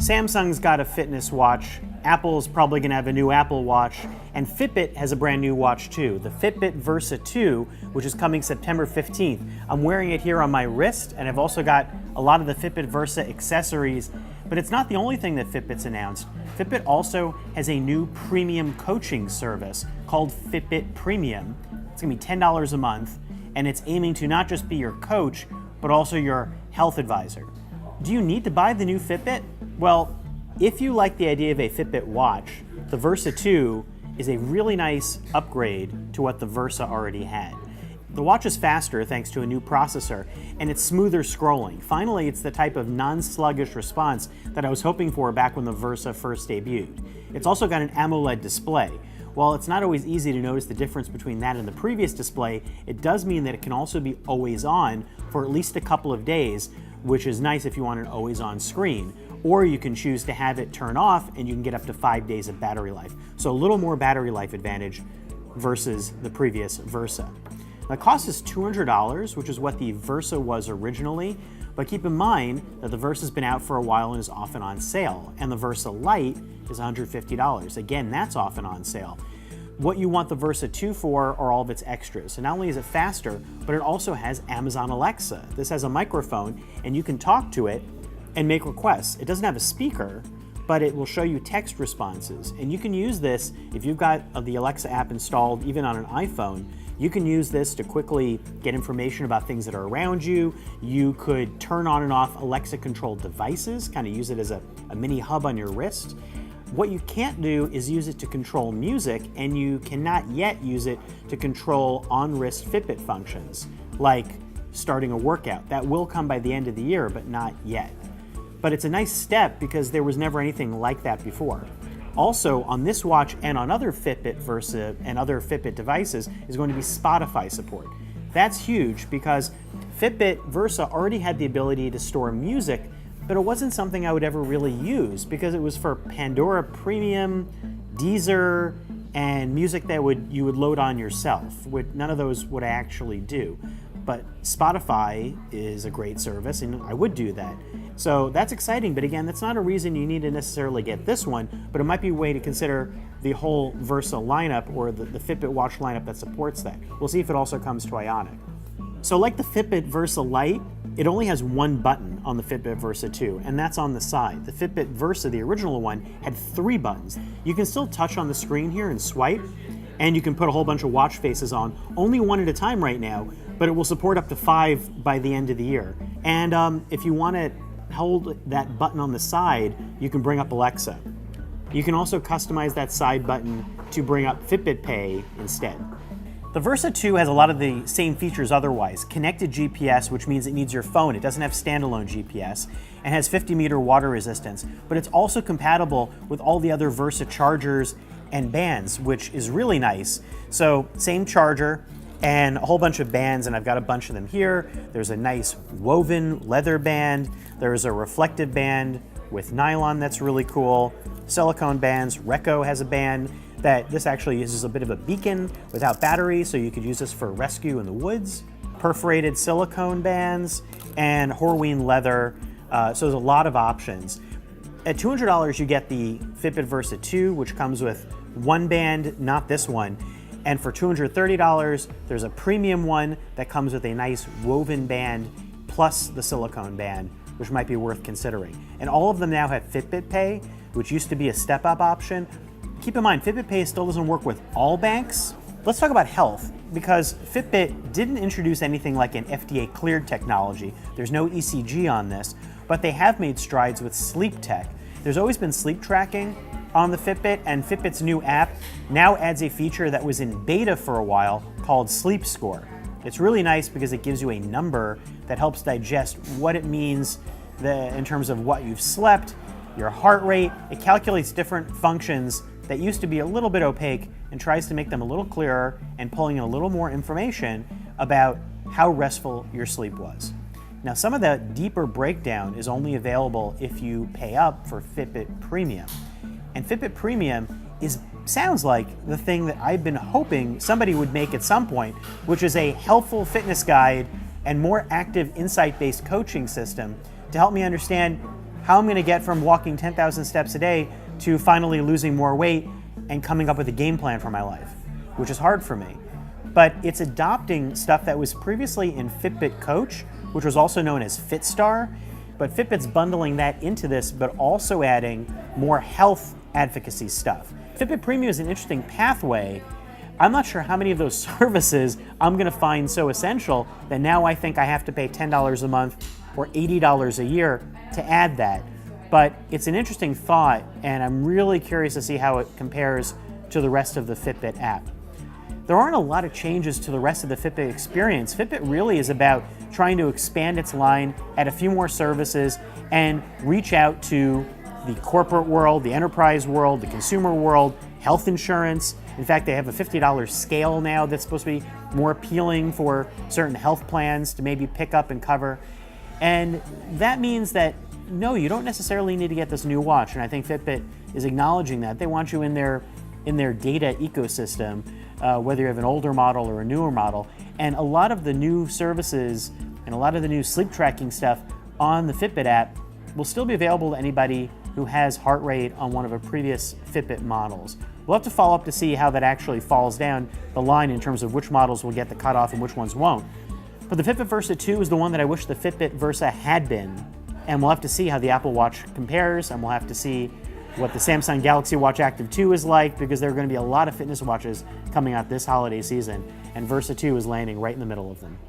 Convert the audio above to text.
Samsung's got a fitness watch, Apple's probably going to have a new Apple Watch, and Fitbit has a brand new watch too, the Fitbit Versa 2, which is coming September 15th. I'm wearing it here on my wrist, and I've also got a lot of the Fitbit Versa accessories, but it's not the only thing that Fitbit's announced. Fitbit also has a new premium coaching service called Fitbit Premium. It's going to be $10 a month, and it's aiming to not just be your coach, but also your health advisor. Do you need to buy the new Fitbit? Well, if you like the idea of a Fitbit watch, the Versa 2 is a really nice upgrade to what the Versa already had. The watch is faster thanks to a new processor, and it's smoother scrolling. Finally, it's the type of non-sluggish response that I was hoping for back when the Versa first debuted. It's also got an AMOLED display. While it's not always easy to notice the difference between that and the previous display, it does mean that it can also be always on for at least a couple of days, which is nice if you want an always on screen. Or you can choose to have it turn off and you can get up to 5 days of battery life. So a little more battery life advantage versus the previous Versa. The cost is $200, which is what the Versa was originally, but keep in mind that the Versa's been out for a while and is often on sale, and the Versa Lite is $150. Again, that's often on sale. What you want the Versa 2 for are all of its extras. So not only is it faster, but it also has Amazon Alexa. This has a microphone, and you can talk to it and make requests. It doesn't have a speaker, but it will show you text responses. And you can use this if you've got the Alexa app installed even on an iPhone. You can use this to quickly get information about things that are around you. You could turn on and off Alexa controlled devices, kind of use it as a mini hub on your wrist. What you can't do is use it to control music, and you cannot yet use it to control on-wrist Fitbit functions, like starting a workout. That will come by the end of the year, but not yet. But it's a nice step because there was never anything like that before. Also, on this watch and on other Fitbit Versa and other Fitbit devices is going to be Spotify support. That's huge because Fitbit Versa already had the ability to store music, but it wasn't something I would ever really use because it was for Pandora Premium, Deezer, and music that you would load on yourself. None of those would I actually do. But Spotify is a great service, and I would do that. So that's exciting, but again, that's not a reason you need to necessarily get this one, but it might be a way to consider the whole Versa lineup or the Fitbit watch lineup that supports that. We'll see if it also comes to Ionic. So like the Fitbit Versa Lite, it only has one button on the Fitbit Versa 2, and that's on the side. The Fitbit Versa, the original one, had 3 buttons. You can still touch on the screen here and swipe, and you can put a whole bunch of watch faces on, only 1 at a time right now, but it will support up to 5 by the end of the year. And if you want to hold that button on the side, you can bring up Alexa. You can also customize that side button to bring up Fitbit Pay instead. The Versa 2 has a lot of the same features otherwise. Connected GPS, which means it needs your phone. It doesn't have standalone GPS, and has 50-meter water resistance, but it's also compatible with all the other Versa chargers and bands, which is really nice. So same charger and a whole bunch of bands, and I've got a bunch of them here. There's a nice woven leather band. There's a reflective band with nylon that's really cool. Silicone bands. Recco has a band that this actually uses a bit of a beacon without battery, so you could use this for rescue in the woods. Perforated silicone bands and Horween leather. So there's a lot of options. At $200, you get the Fitbit Versa 2, which comes with one band, not this one. And for $230, there's a premium one that comes with a nice woven band plus the silicone band, which might be worth considering. And all of them now have Fitbit Pay, which used to be a step-up option. Keep in mind, Fitbit Pay still doesn't work with all banks. Let's talk about health, because Fitbit didn't introduce anything like an FDA-cleared technology. There's no ECG on this, but they have made strides with sleep tech. There's always been sleep tracking on the Fitbit, and Fitbit's new app now adds a feature that was in beta for a while called Sleep Score. It's really nice because it gives you a number that helps digest what it means in terms of what you've slept, your heart rate. It calculates different functions that used to be a little bit opaque and tries to make them a little clearer and pulling in a little more information about how restful your sleep was. Now, some of that deeper breakdown is only available if you pay up for Fitbit Premium. And Fitbit Premium sounds like the thing that I've been hoping somebody would make at some point, which is a helpful fitness guide and more active insight-based coaching system to help me understand how I'm going to get from walking 10,000 steps a day to finally losing more weight and coming up with a game plan for my life, which is hard for me. But it's adopting stuff that was previously in Fitbit Coach, which was also known as FitStar, but Fitbit's bundling that into this, but also adding more health advocacy stuff. Fitbit Premium is an interesting pathway. I'm not sure how many of those services I'm going to find so essential that now I think I have to pay $10 a month or $80 a year to add that. But it's an interesting thought, and I'm really curious to see how it compares to the rest of the Fitbit app. There aren't a lot of changes to the rest of the Fitbit experience. Fitbit really is about trying to expand its line, add a few more services, and reach out to the corporate world, the enterprise world, the consumer world, health insurance. In fact, they have a $50 scale now that's supposed to be more appealing for certain health plans to maybe pick up and cover. And that means that, no, you don't necessarily need to get this new watch. And I think Fitbit is acknowledging that. They want you in their data ecosystem, whether you have an older model or a newer model. And a lot of the new services and a lot of the new sleep tracking stuff on the Fitbit app will still be available to anybody who has heart rate on one of the previous Fitbit models. We'll have to follow up to see how that actually falls down the line in terms of which models will get the cutoff and which ones won't. But the Fitbit Versa 2 is the one that I wish the Fitbit Versa had been. And we'll have to see how the Apple Watch compares, and we'll have to see what the Samsung Galaxy Watch Active 2 is like, because there are going to be a lot of fitness watches coming out this holiday season, and Versa 2 is landing right in the middle of them.